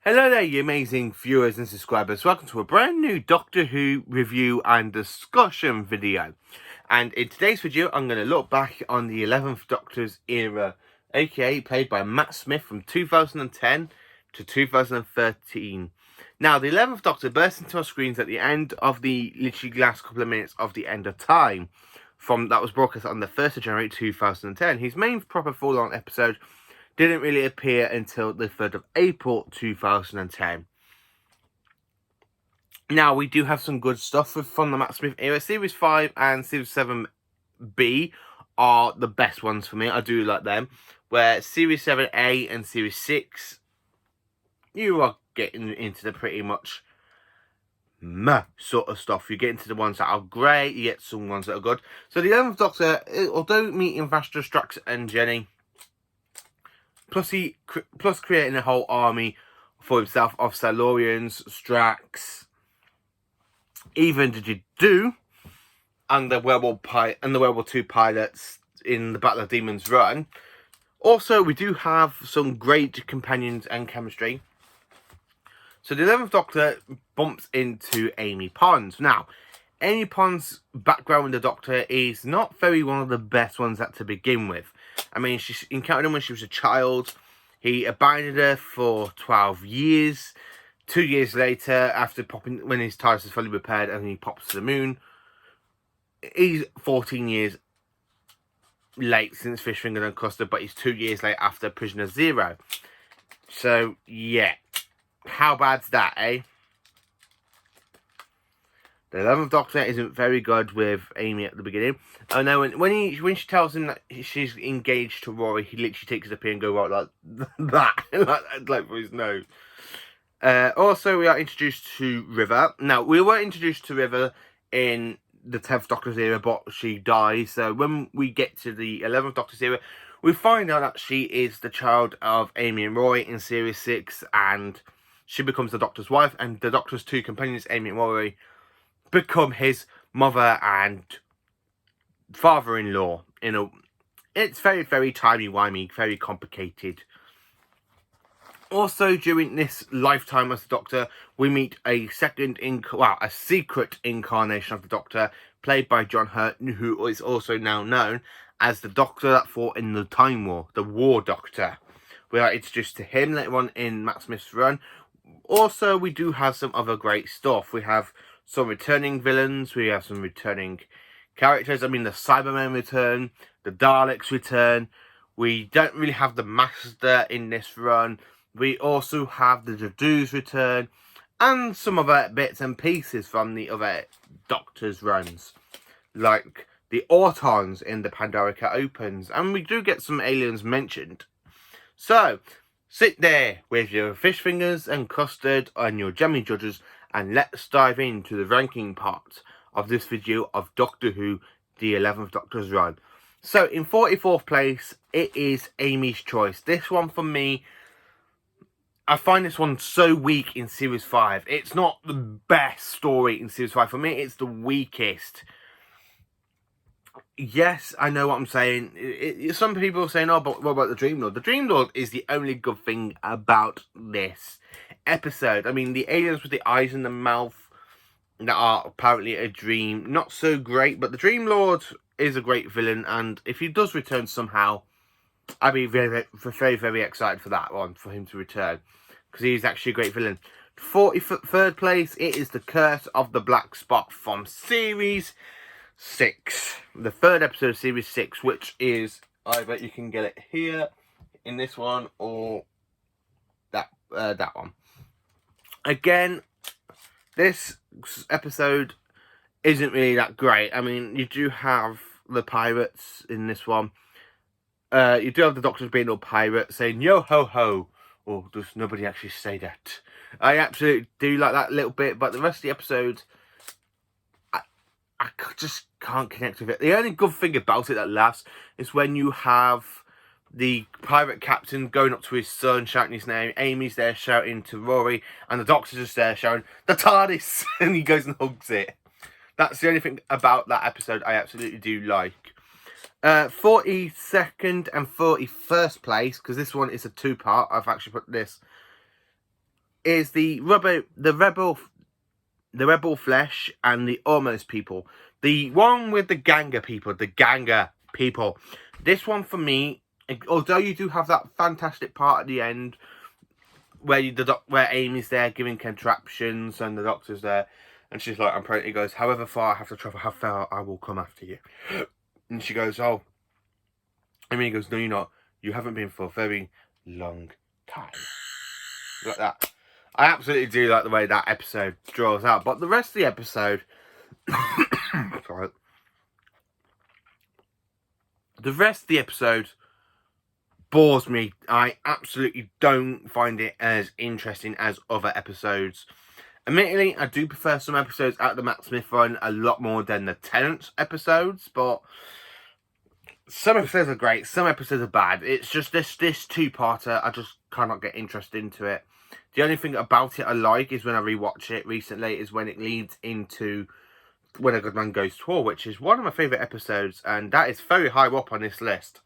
Hello there, you amazing viewers and subscribers. Welcome to a brand new Doctor Who review and discussion video. And in today's video, I'm going to look back on the 11th Doctor's era, aka played by Matt Smith from 2010 to 2013. Now, the 11th Doctor burst into our screens at the end of the literally last couple of minutes of the End of Time. That was broadcast on the 1st of January 2010. His main proper full-on episode didn't really appear until the 3rd of April 2010. Now, we do have some good stuff from the Matt Smith era. Series 5 and Series 7B are the best ones for me. I do like them. Where Series 7A and Series 6, you are getting into the pretty much meh sort of stuff. You get into the ones that are great, you get some ones that are good. So the 11th Doctor, although meeting Vastra, Strax and Jenny, plus creating a whole army for himself of Silurians, Strax, even Did and the Werewolf 2 pilots in the Battle of Demons run. Also, we do have some great companions and chemistry. So the 11th Doctor bumps into Amy Pond. Now, Amy Pond's background with the Doctor is not very one of the best ones to begin with. I mean, she encountered him when she was a child. He abandoned her for 12 years. 2 years later, when his TARDIS is fully repaired and he pops to the moon, he's 14 years late since Fishfinger and Custer, but he's 2 years late after Prisoner Zero. So, yeah. How bad's that, eh? The 11th Doctor isn't very good with Amy at the beginning. I know when she tells him that she's engaged to Rory, he literally takes it up here and goes out like that, like for his nose. Also, we are introduced to River. Now, we were introduced to River in the 10th Doctor's era, but she dies. So when we get to the 11th Doctor's era, we find out that she is the child of Amy and Rory in Series 6, and she becomes the Doctor's wife, and the Doctor's two companions, Amy and Rory, become his mother and father-in-law. It's very, very timey-wimey, very complicated. Also, during this lifetime as the Doctor, we meet a secret incarnation of the Doctor, played by John Hurt, who is also now known as the Doctor that fought in the Time War, the War Doctor. We are introduced to him later on in Matt Smith's run. Also, we do have some other great stuff. We have some returning villains, we have some returning characters. I mean, the Cybermen return, the Daleks return. We don't really have the Master in this run. We also have the Jadoos return, and some other bits and pieces from the other Doctor's runs, like the Autons in the Pandorica Opens, and we do get some aliens mentioned. So, sit there with your fish fingers and custard and your jammy judges, and let's dive into the ranking part of this video of Doctor Who, the 11th Doctor's run. So, in 44th place, it is Amy's Choice. This one, for me, I find this one so weak in Series 5. It's not the best story in Series 5. For me, it's the weakest. Yes, I know what I'm saying. Some people are saying, oh, but what about the Dream Lord? The Dream Lord is the only good thing about this episode. I mean, the aliens with the eyes and the mouth that are apparently a dream, not so great, but the Dream Lord is a great villain, and if he does return somehow, I'd be very, very, very excited for that one, for him to return, because he's actually a great villain. 43rd place, it is the Curse of the Black Spot from Series 6. The 3rd episode of Series 6, which is, I bet you can get it here, in this one, or that one. Again, this episode isn't really that great. I mean, you do have the pirates in this one. You do have the Doctors being all pirate, saying, yo ho ho. Or does nobody actually say that? I absolutely do like that little bit, but the rest of the episode, I just can't connect with it. The only good thing about it that lasts is when you have the pirate captain going up to his son, shouting his name. Amy's there shouting to Rory, and the Doctor's just there shouting, the TARDIS! And he goes and hugs it. That's the only thing about that episode I absolutely do like. 42nd and 41st place, because this one is a two-part. I've actually put this is the rebel flesh and the almost people. The one with the Ganger people. This one for me, although you do have that fantastic part at the end where where Amy's there giving contraptions and the doctor's there, and she's like, "I'm pregnant." He goes, "However far I have to travel, how far I will come after you." And she goes, "Oh." I mean, he goes, "No, you're not. You haven't been for a very long time." Like that. I absolutely do like the way that episode draws out. But the rest of the episode... sorry. The rest of the episode bores me. I absolutely don't find it as interesting as other episodes. Admittedly, I do prefer some episodes out of the Matt Smith run a lot more than the Tennant episodes, but some episodes are great, some episodes are bad. It's just this two-parter, I just cannot get interested into it. The only thing about it I like is when I rewatch it recently is when it leads into When a Good Man Goes to War, which is one of my favourite episodes, and that is very high up on this list.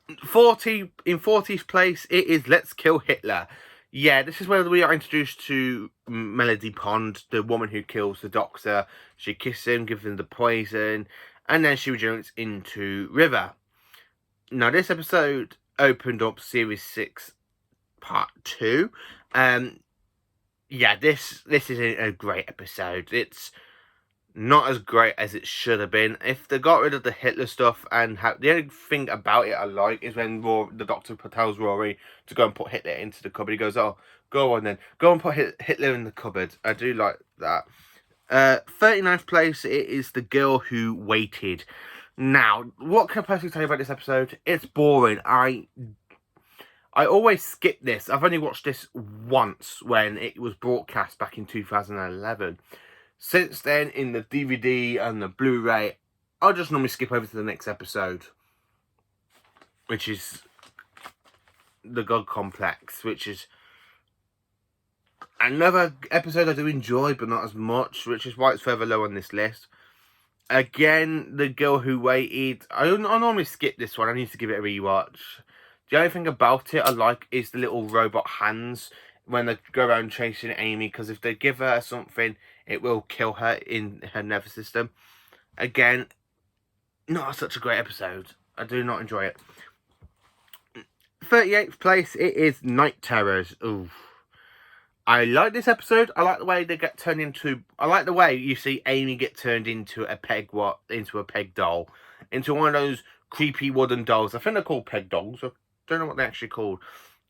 In 40th place, it is Let's Kill Hitler. Yeah, this is where we are introduced to Melody Pond, the woman who kills the doctor. She kisses him, gives him the poison, and then she regenerates into River. Now, this episode opened up Series 6, Part 2. Yeah, this is a great episode. It's not as great as it should have been. If they got rid of the Hitler stuff, and the only thing about it I like is when the Doctor tells Rory to go and put Hitler into the cupboard. He goes, "Oh, go on then. Go and put Hitler in the cupboard." I do like that. 39th place, it is The Girl Who Waited. Now, what can I personally tell you about this episode? It's boring. I always skip this. I've only watched this once when it was broadcast back in 2011. Since then, in the DVD and the Blu-ray, I'll just normally skip over to the next episode, which is The God Complex, which is another episode I do enjoy, but not as much, which is why it's further low on this list. Again, The Girl Who Waited. I normally skip this one. I need to give it a rewatch. The only thing about it I like is the little robot hands when they go around chasing Amy, because if they give her something, it will kill her in her nervous system. Again, not such a great episode. I do not enjoy it. 38th place, it is Night Terrors. Ooh. I like this episode. I like the way they get turned into... I like the way you see Amy get turned into a peg doll. Into one of those creepy wooden dolls. I think they're called peg dolls. I don't know what they're actually called.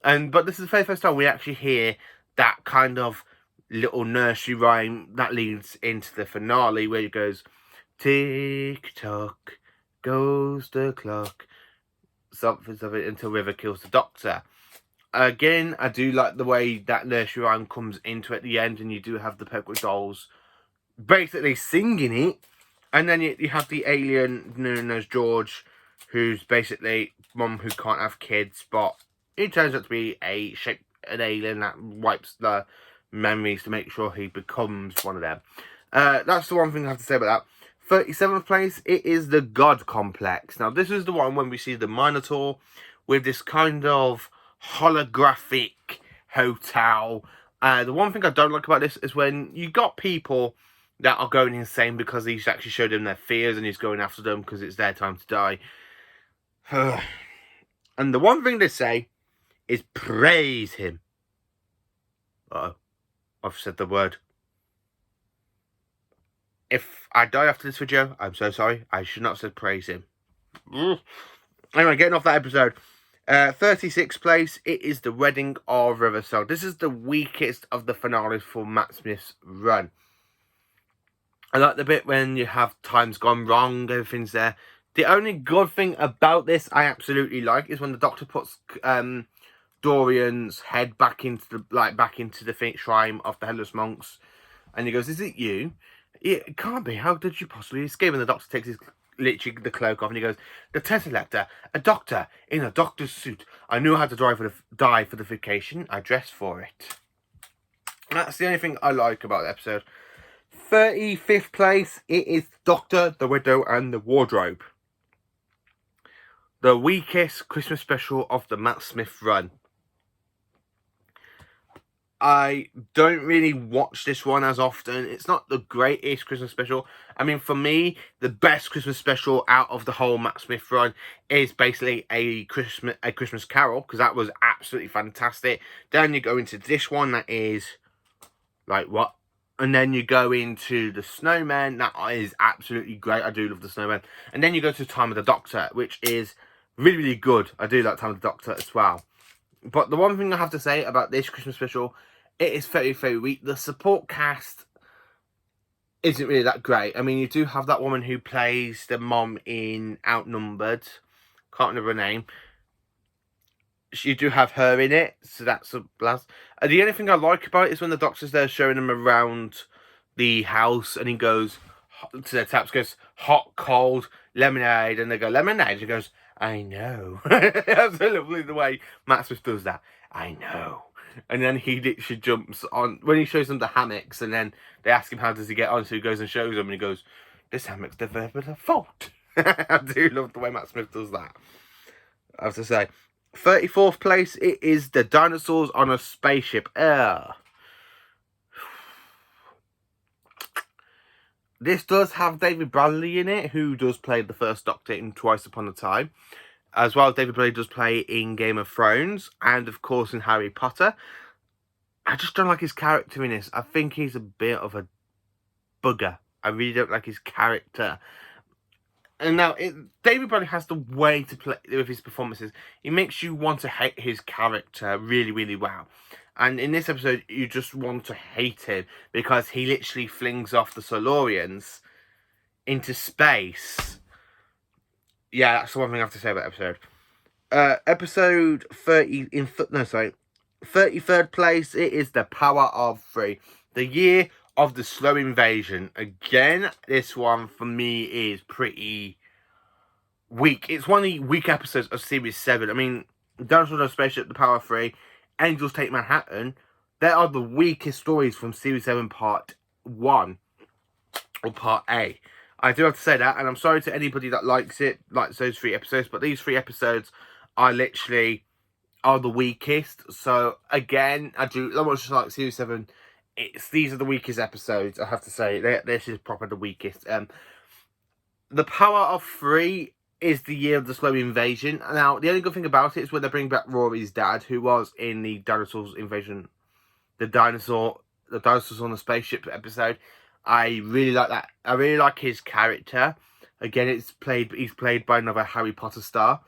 But this is the very first time we actually hear that kind of little nursery rhyme that leads into the finale, where it goes, "Tick-tock goes the clock," something until River kills the Doctor. Again, I do like the way that nursery rhyme comes into at the end, and you do have the Pegwood dolls basically singing it, and then you have the alien known as George, who's basically mum who can't have kids, but he turns out to be an alien that wipes the memories to make sure he becomes one of them. That's the one thing I have to say about that. 37th place, it is The God Complex. Now, this is the one when we see the Minotaur with this kind of holographic hotel. The one thing I don't like about this is when you got people that are going insane because he's actually showed them their fears and he's going after them because it's their time to die. And the one thing they say is praise him. Uh-oh. I've said the word. If I die after this video, I'm so sorry. I should not have said praise him. Anyway, getting off that episode. 36th place, it is The Wedding of River. So this is the weakest of the finales for Matt Smith's run. I like the bit when you have time's gone wrong, everything's there. The only good thing about this I absolutely like is when the Doctor puts Dorian's head back into the shrine of the Headless Monks, and he goes, "Is it you?" It can't be. How did you possibly escape? And the Doctor takes literally the cloak off, and he goes, "The Teselector, a doctor in a doctor's suit. I knew how to die for the vacation. I dressed for it." And that's the only thing I like about the episode. 35th place, it is Doctor, the Widow, and the Wardrobe. The weakest Christmas special of the Matt Smith run. I don't really watch this one as often. It's not the greatest Christmas special. I mean, for me, the best Christmas special out of the whole Matt Smith run is basically a Christmas Carol, because that was absolutely fantastic. Then you go into this one that is like what? And then you go into the Snowman. That is absolutely great. I do love the Snowman. And then you go to Time of the Doctor, which is really, really good. I do like Time of the Doctor as well. But the one thing I have to say about this Christmas special, it is very, very weak. The support cast isn't really that great. I mean, you do have that woman who plays the mom in Outnumbered. Can't remember her name. You do have her in it, so that's a blast. And the only thing I like about it is when the Doctor's there showing them around the house, and he goes to the taps, goes hot, cold, lemonade, and they go lemonade. He goes, I know. That's so lovely the way Matt Smith does that. I know. And then he literally jumps on when he shows them the hammocks, and then they ask him how does he get on, so he goes and shows them, and he goes, this hammock's developed a fault. I do love the way Matt Smith does that, I have to say. 34th place, it is the Dinosaurs on a Spaceship. This does have David Bradley in it, who does play the first Doctor in Twice Upon a Time. As well, David Bradley does play in Game of Thrones, and of course in Harry Potter. I just don't like his character in this. I think he's a bit of a bugger. I really don't like his character. And now, David Bradley has the way to play with his performances. He makes you want to hate his character really, really well. And in this episode, you just want to hate him because he literally flings off the Silurians into space. Yeah, that's the one thing I have to say about the episode. Episode 33rd place, it is The Power of Three. The Year of the Slow Invasion. Again, this one for me is pretty weak. It's one of the weak episodes of Series 7. I mean, Dinosaurs on a Spaceship, The Power of Three, Angels Take Manhattan. They are the weakest stories from Series 7 Part 1. Or Part A. I do have to say that, and I'm sorry to anybody that likes those 3 episodes, but these 3 episodes are the weakest. So, again, I much like Series 7. These are the weakest episodes, I have to say. This is proper the weakest. The Power of Three is the Year of the Slow Invasion. Now, the only good thing about it is when they bring back Rory's dad, who was in the Dinosaurs Invasion, the Dinosaurs on the Spaceship episode. I really like that. I really like his character. Again, he's played by another Harry Potter star.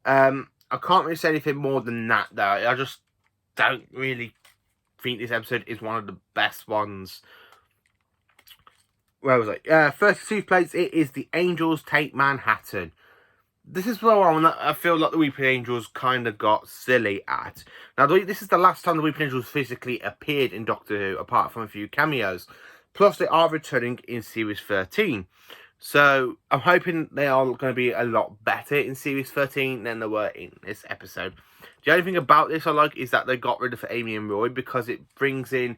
I can't really say anything more than that, though. I just don't really think this episode is one of the best ones. Where was I? 32th place, it is The Angels Take Manhattan. This is where I feel like the Weeping Angels kind of got silly at. Now, this is the last time the Weeping Angels physically appeared in Doctor Who, apart from a few cameos. Plus, they are returning in Series 13. So, I'm hoping they are going to be a lot better in Series 13 than they were in this episode. The only thing about this I like is that they got rid of Amy and Roy, because it brings in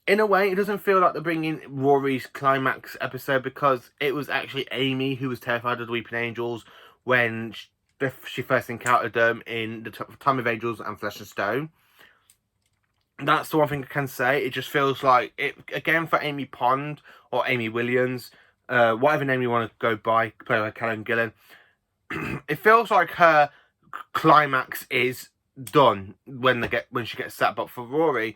a way, it doesn't feel like they're bringing Rory's climax episode, because it was actually Amy who was terrified of the Weeping Angels when she first encountered them in the Time of Angels and Flesh and Stone. That's the one thing I can say. It just feels like, again, for Amy Pond or Amy Williams, whatever name you want to go by, played by Karen Gillan, it feels like her climax is done when she gets set. But for Rory,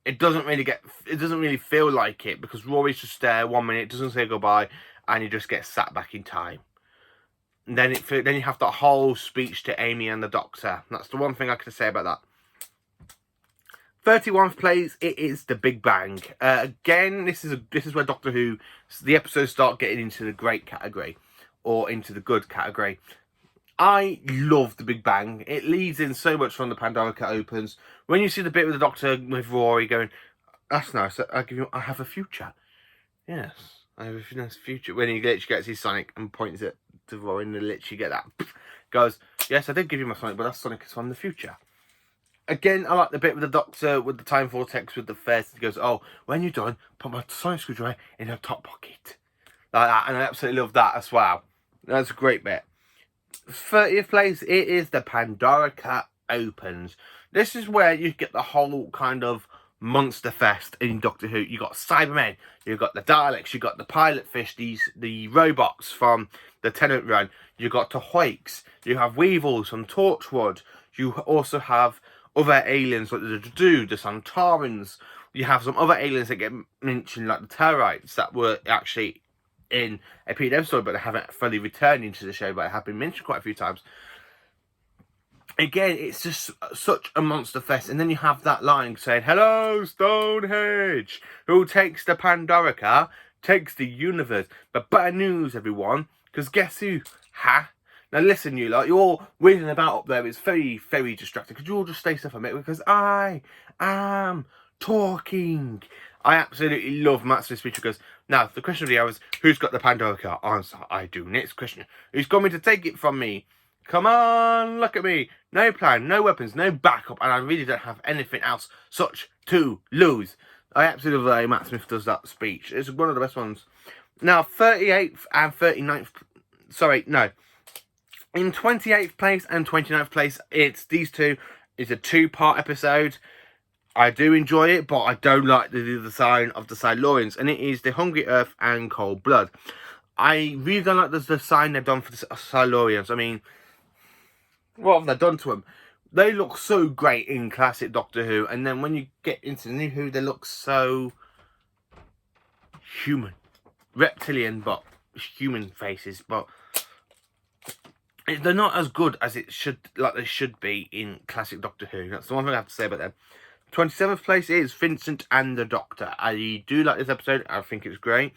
it doesn't really feel like it, because Rory's just there 1 minute, doesn't say goodbye, and he just gets sat back in time. And then you have that whole speech to Amy and the Doctor. That's the one thing I can say about that. 31st place, it is The Big Bang. Again, this is where Doctor Who, the episodes start getting into the great category, or into the good category. I love The Big Bang. It leads in so much from the Pandorica opens. When you see the bit with the Doctor with Rory going, that's nice, I have a future. Yes, I have a nice future. When he literally gets his Sonic and points it to Rory, and they literally get that. Goes, yes, I did give you my Sonic, but that Sonic is from the future. Again, I like the bit with the Doctor with the time vortex with the first. He goes, oh, when you're done, put my Sonic screwdriver in her top pocket. Like that, and I absolutely love that as well. That's a great bit. 30th place, it is the Pandorica opens. This is where you get the whole kind of monster fest in Doctor Who. You got Cybermen, you got the Daleks, you got the pilot fish, the robots from the Tennant run. You got the Hoiks, you have Weevils from Torchwood. You also have other aliens like the Dudu, the Santarans. You have some other aliens that get mentioned, like the Terrorites, that were actually in a previous episode, but they haven't fully returned into the show, but have been mentioned quite a few times. Again, it's just such a monster fest. And then you have that line saying, "Hello, Stonehenge. Who takes the Pandorica, takes the universe. But better news, everyone, because guess who? Ha! Now listen, you lot, you're all wheeling about up there. It's very, very distracting. Could you all just stay still for a minute? Because I am talking." I absolutely love Matt Smith's speech because now the question of the hour is, who's got the Pandorica? Answer, I do. Next question, who's going to take it from me? Come on, look at me. No plan, no weapons, no backup, and I really don't have anything else such to lose. I absolutely love the way Matt Smith does that speech. It's one of the best ones. Now, 38th and 39th... Sorry, no. In 28th place and 29th place, it's these two. It's a two-part episode. I do enjoy it, but I don't like the design of the Silurians, and it is the Hungry Earth and Cold Blood. I really don't like the design they've done for the Silurians. I mean, what have they done to them? They look so great in classic Doctor Who, and then when you get into the New Who, they look so human. Reptilian, but human faces, but they're not as good as they should be in classic Doctor Who. That's the one thing I have to say about them. 27th place is Vincent and the Doctor. I do like this episode. I think it's great.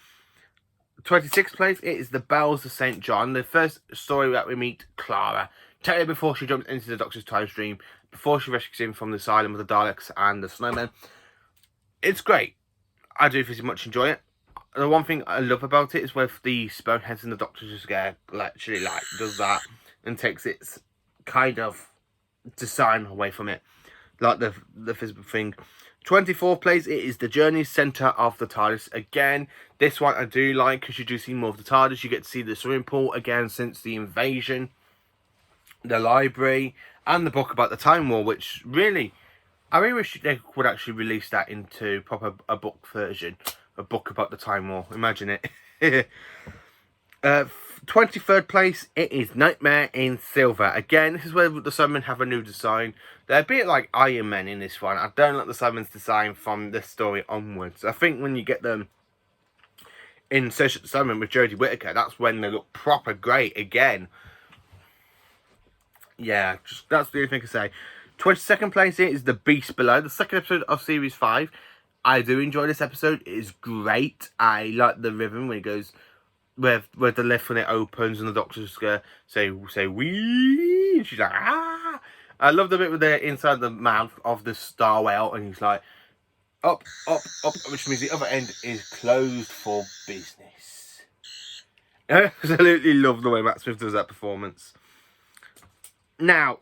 26th place, it is The Bells of St. John. The first story that we meet Clara. Technically before she jumps into the Doctor's time stream. Before she rescues him from the asylum with the Daleks and the Snowmen. It's great. I do very much enjoy it. The one thing I love about it is with the Sponeheads and the Doctor just literally does that. And takes its kind of design away from it. Like the physical thing. 24th place, it is the Journey Centre of the TARDIS. Again, this one I do like because you do see more of the TARDIS. You get to see the swimming pool again since the invasion. The library. And the book about the Time War, which really, I really wish they would actually release that into a book version. A book about the Time War. Imagine it. 23rd place, it is Nightmare in Silver. Again, this is where the Cybermen have a new design. They're a bit like Iron Man in this one. I don't like the Cybermen's design from this story onwards. I think when you get them in Search of the Cybermen with Jodie Whittaker, that's when they look proper great again. Yeah, that's the only thing I can say. 22nd place, it is The Beast Below. The second episode of Series 5. I do enjoy this episode. It is great. I like the rhythm when it goes... Where the lift when it opens and the Doctor's going to say wee, and she's like, ah. I love the bit with the inside the mouth of the star whale, and he's like, up, up, up, which means the other end is closed for business. I absolutely love the way Matt Smith does that performance. Now,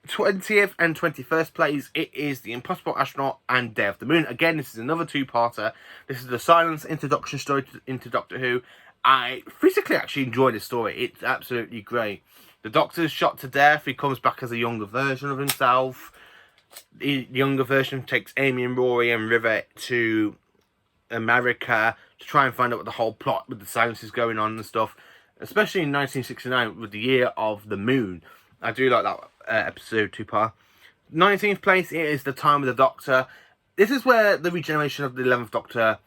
20th and 21st place, it is The Impossible Astronaut and Day of the Moon. Again, this is another two-parter. This is the Silence introduction story into Doctor Who. I physically actually enjoy this story. It's absolutely great. The Doctor's shot to death. He comes back as a younger version of himself. The younger version takes Amy and Rory and River to America to try and find out what the whole plot with the Silence is going on and stuff. Especially in 1969 with the Year of the Moon. I do like that episode two-part. 19th place, it is The Time of the Doctor. This is where the regeneration of the 11th Doctor...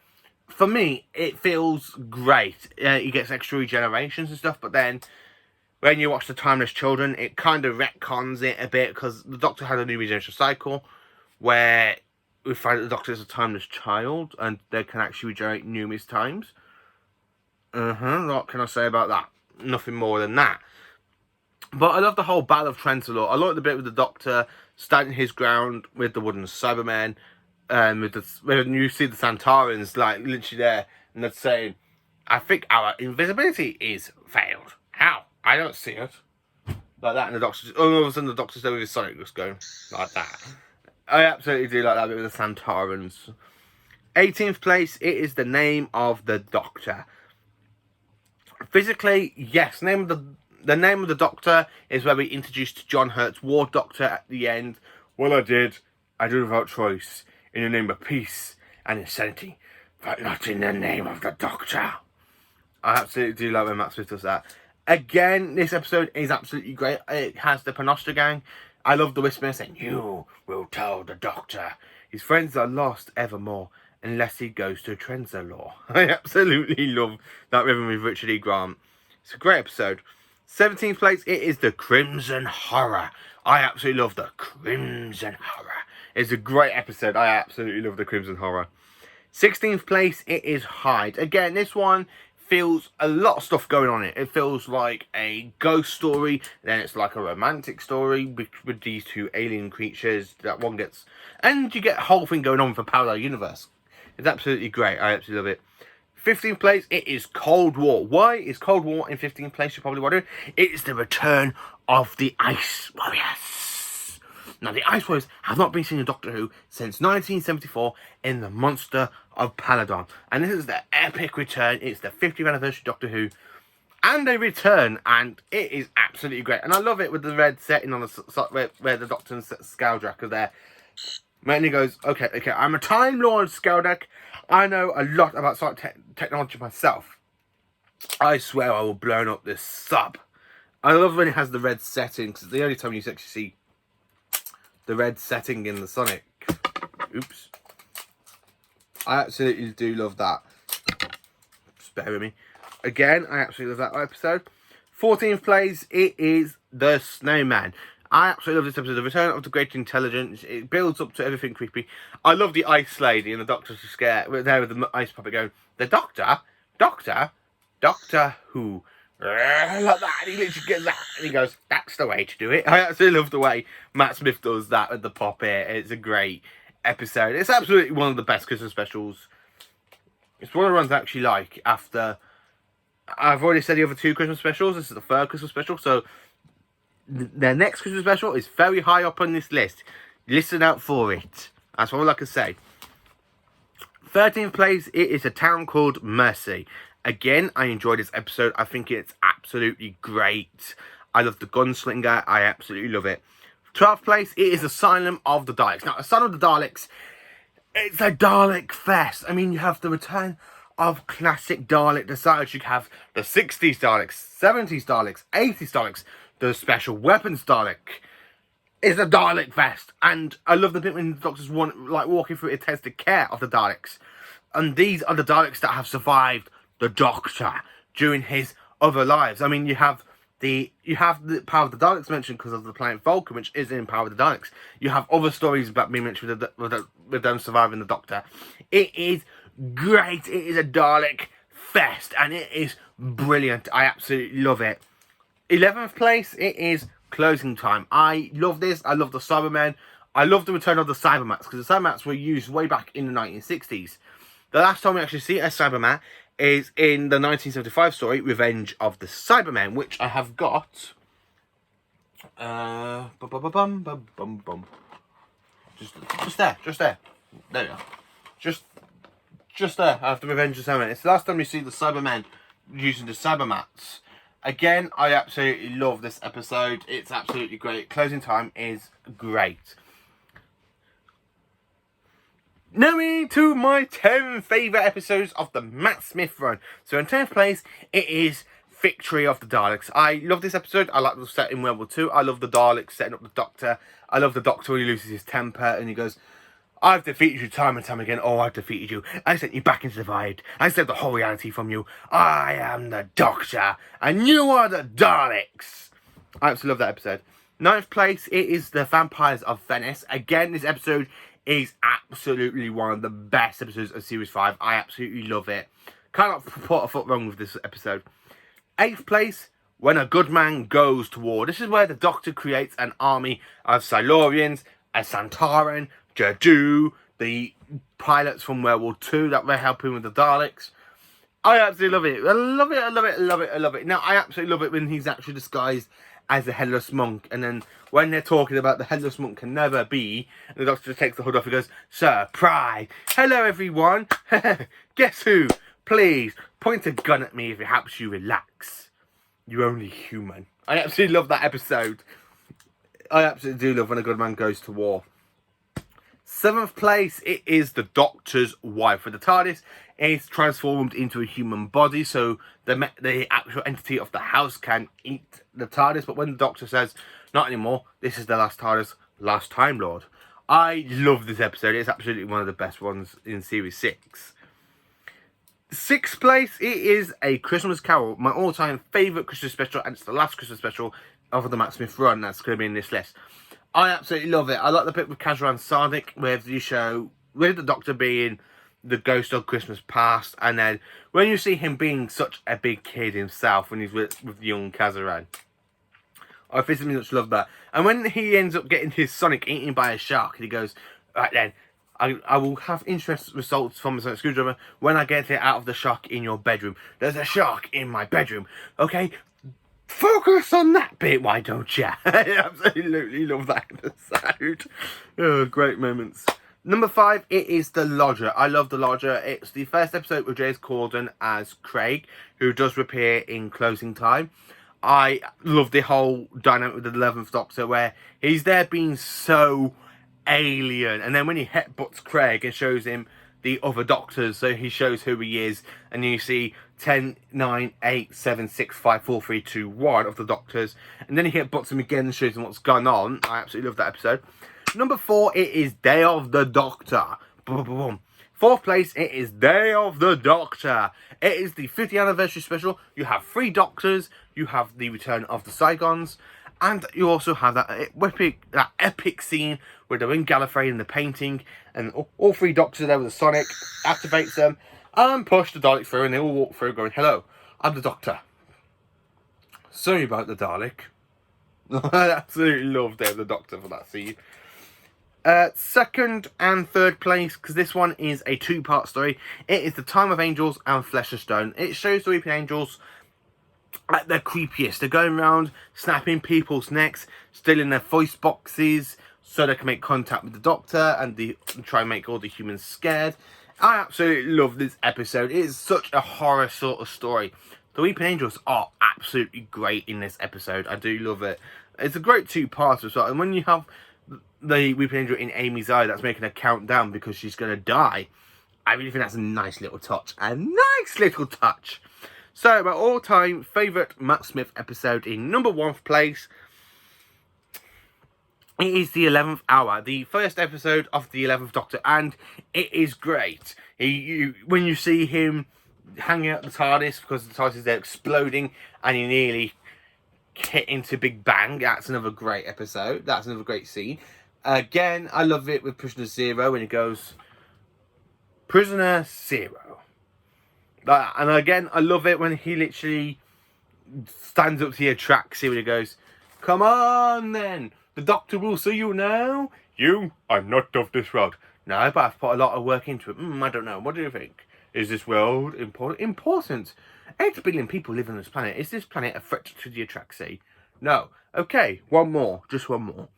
For me, it feels great. He gets extra regenerations and stuff, but then when you watch The Timeless Children, it kind of retcons it a bit because the Doctor had a new regeneration cycle where we find that the Doctor is a timeless child and they can actually regenerate numerous times. What can I say about that? Nothing more than that. But I love the whole Battle of Trenzalore. I like the bit with the Doctor standing his ground with the wooden Cybermen. When you see the Santarans, like, literally there, and they're saying, I think our invisibility is failed. How? I don't see it. Like that, and the Doctor just, all of a sudden the Doctor's there with his Sonic just going, like that. I absolutely do like that bit with the Santarans. 18th place, it is The Name of the Doctor. Physically, yes, the name of the Doctor is where we introduced John Hurt's War Doctor at the end. Well, I did without choice. in the name of peace and insanity, but not in the name of the Doctor. I absolutely do love when Matt Smith does that. Again, this episode is absolutely great. It has the Panostra gang. I love the Whisperer saying, "You will tell the Doctor his friends are lost evermore unless he goes to Trenzalore." I absolutely love that rhythm with Richard E. Grant. It's a great episode. 17th place, it is the Crimson Horror. I absolutely love the Crimson Horror. It's a great episode. I absolutely love the Crimson Horror. 16th place, it is Hyde. Again, this one feels a lot of stuff going on in it. It feels like a ghost story, then it's like a romantic story with these two alien creatures that one gets, and you get a whole thing going on for parallel universe. It's absolutely great. I absolutely love it. 15th place, it is Cold War. Why is Cold War in 15th place? You're probably wondering. It is the return of the Ice Warriors. Now, the Ice Warriors have not been seen in Doctor Who since 1974 in The Monster of Paladon. And this is the epic return. It's the 50th anniversary of Doctor Who. And they return, and it is absolutely great. And I love it with the red setting on the where the Doctor and Skaldrak are there. And he goes, okay, I'm a Time Lord, Skaldrak. I know a lot about technology myself. I swear I will blow up this sub. I love when it has the red setting, because it's the only time you actually see the red setting in the Sonic. Oops. I absolutely do love that. Just bear with me. Again, I absolutely love that episode. 14th place, it is The Snowman. I absolutely love this episode. The return of the great intelligence. It builds up to everything creepy. I love the ice lady and the Doctor's scared. We're there with the ice puppet going, "The Doctor? Doctor Who?" Like that. And he literally gets that. And he goes, "That's the way to do it." I absolutely love the way Matt Smith does that with the puppet. It's a great episode. It's absolutely one of the best Christmas specials. It's one of the ones I actually like after... I've already said the other two Christmas specials. This is the third Christmas special. So their next Christmas special is very high up on this list. Listen out for it. That's all I can say. 13th place, it is A Town Called Mercy. Again, I enjoyed this episode. I think it's absolutely great. I love the gunslinger. I absolutely love it. 12th place, it is Asylum of the Daleks. Now, Asylum of the Daleks, it's a Dalek fest. I mean, you have the return of classic Dalek designs. You have the 60s Daleks, 70s Daleks, 80s Daleks, the special weapons Dalek. It's a Dalek fest. And I love the bit when the Doctor's walking through a tested care of the Daleks. And these are the Daleks that have survived the Doctor during his other lives. I mean, you have the Power of the Daleks mentioned because of the planet Vulcan, which is in Power of the Daleks. You have other stories about being mentioned with them surviving the Doctor. It is great. It is a Dalek fest, and it is brilliant. I absolutely love it. 11th place, it is Closing Time. I love this. I love the Cybermen. I love the return of the Cybermats, because the Cybermats were used way back in the 1960s. The last time we actually see a Cybermat is in the 1975 story, Revenge of the Cybermen, which I have got. Just there. There we are. Just there. I have the Revenge of the Cybermen. It's the last time we see the Cybermen using the Cybermats. Again, I absolutely love this episode. It's absolutely great. Closing Time is great. Now to my 10 favourite episodes of the Matt Smith run. So in 10th place, it is Victory of the Daleks. I love this episode. I like the set in World War II. I love the Daleks setting up the Doctor. I love the Doctor when he loses his temper and he goes, "I've defeated you time and time again. Oh, I've defeated you. I sent you back into the void. I saved the whole reality from you. I am the Doctor, and you are the Daleks." I absolutely love that episode. 9th place, it is The Vampires of Venice. Again, this episode is absolutely one of the best episodes of Series 5. I absolutely love it. Cannot put a foot wrong with this episode. 8th place, When a Good Man Goes to War. This is where the Doctor creates an army of Silurians, a Santaran, Jadu, the pilots from World War II that were helping with the Daleks. I absolutely love it. I love it. Now, I absolutely love it when he's actually disguised as a headless monk. And then when they're talking about the headless monk can never be, and the Doctor just takes the hood off and goes, "Surprise! Hello, everyone. Guess who? Please, point a gun at me if it helps you relax. You're only human." I absolutely love that episode. I absolutely do love When a Good Man Goes to War. 7th place, it is the Doctor's wife. For the TARDIS is transformed into a human body, so the actual entity of the house can eat the TARDIS. But when the Doctor says, not anymore, this is the last TARDIS, last Time Lord. I love this episode. It's absolutely one of the best ones in Series 6. 6th place, it is A Christmas Carol, my all-time favourite Christmas special, and it's the last Christmas special of the Matt Smith run that's going to be in this list. I absolutely love it. I like the bit with Kazran Sardik, where you show with the Doctor being the ghost of Christmas past, and then when you see him being such a big kid himself when he's with young Kazran. I physically much love that. And when he ends up getting his Sonic eaten by a shark, he goes, right then, I will have interest results from the Sonic Screwdriver when I get it out of the shark in your bedroom. There's a shark in my bedroom. Okay, focus on that bit, why don't you? I absolutely love that episode. Oh, great moments. Number 5, it is The Lodger. I love The Lodger. It's the first episode with James Corden as Craig, who does appear in Closing Time. I love the whole dynamic with the 11th Doctor, where he's there being so alien, and then when he headbutts Craig and shows him the other Doctors, so he shows who he is, and you see 10, 9, 8, 7, 6, 5, 4, 3, 2, 1 of the Doctors, and then he headbutts him again and shows him what's gone on. I absolutely love that episode. Number 4, it is Day of the Doctor. Boom, boom, boom. 4th place, it is Day of the Doctor. It is the 50th anniversary special. You have 3 Doctors, you have the return of the Saigons, and you also have that epic scene where they're in Gallifrey in the painting, and all 3 Doctors are there with the Sonic, activates them, and push the Dalek through, and they all walk through going, hello, I'm the Doctor. Sorry about the Dalek. I absolutely love Day of the Doctor for that scene. 2nd and 3rd place, because this one is a 2-part story. It is The Time of Angels and Flesh of Stone. It shows the Weeping Angels at their creepiest. They're going around snapping people's necks, stealing their voice boxes so they can make contact with the Doctor and try and make all the humans scared. I absolutely love this episode. It is such a horror sort of story. The Weeping Angels are absolutely great in this episode. I do love it. It's a great 2-part as well. And when you have the Weeping Angel in Amy's eye that's making her count down because she's going to die, I really think that's a nice little touch. A nice little touch. So, my all-time favourite Matt Smith episode in number 1 place, it is the 11th Hour, the first episode of the 11th Doctor, and it is great. When you see him hanging out the TARDIS, because the TARDIS is there exploding, and he nearly hit into Big Bang, that's another great episode, that's another great scene. Again, I love it with Prisoner Zero, when he goes, Prisoner Zero. And again, I love it when he literally stands up to the Atraxi when he goes, come on then, the Doctor will see you now. You are not of this world. No, but I've put a lot of work into it. I don't know. What do you think? Is this world important? Important. 8 billion people live on this planet. Is this planet a threat to the Atraxi? No. Okay, one more. Just one more.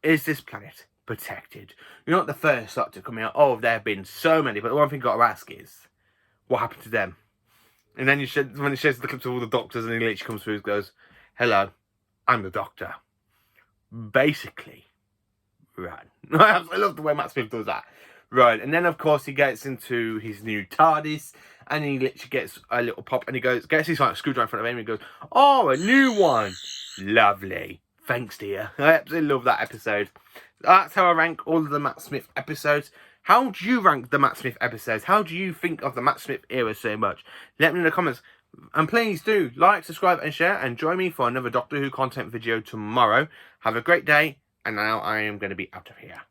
Is this planet protected? You're not the first Doctor coming out. Oh, there have been so many. But the one thing you've got to ask is, what happened to them? And then when it shows the clips of all the Doctors and he literally comes through and goes, hello, I'm the Doctor. Basically, run. I love the way Matt Smith does that. Right, and then of course he gets into his new TARDIS, and he literally gets a little pop, and he gets his screwdriver in front of him, and he goes, oh, a new one. Lovely. Thanks, dear. I absolutely love that episode. That's how I rank all of the Matt Smith episodes. How do you rank the Matt Smith episodes? How do you think of the Matt Smith era so much? Let me know in the comments. And please do like, subscribe and share, and join me for another Doctor Who content video tomorrow. Have a great day, and now I am going to be out of here.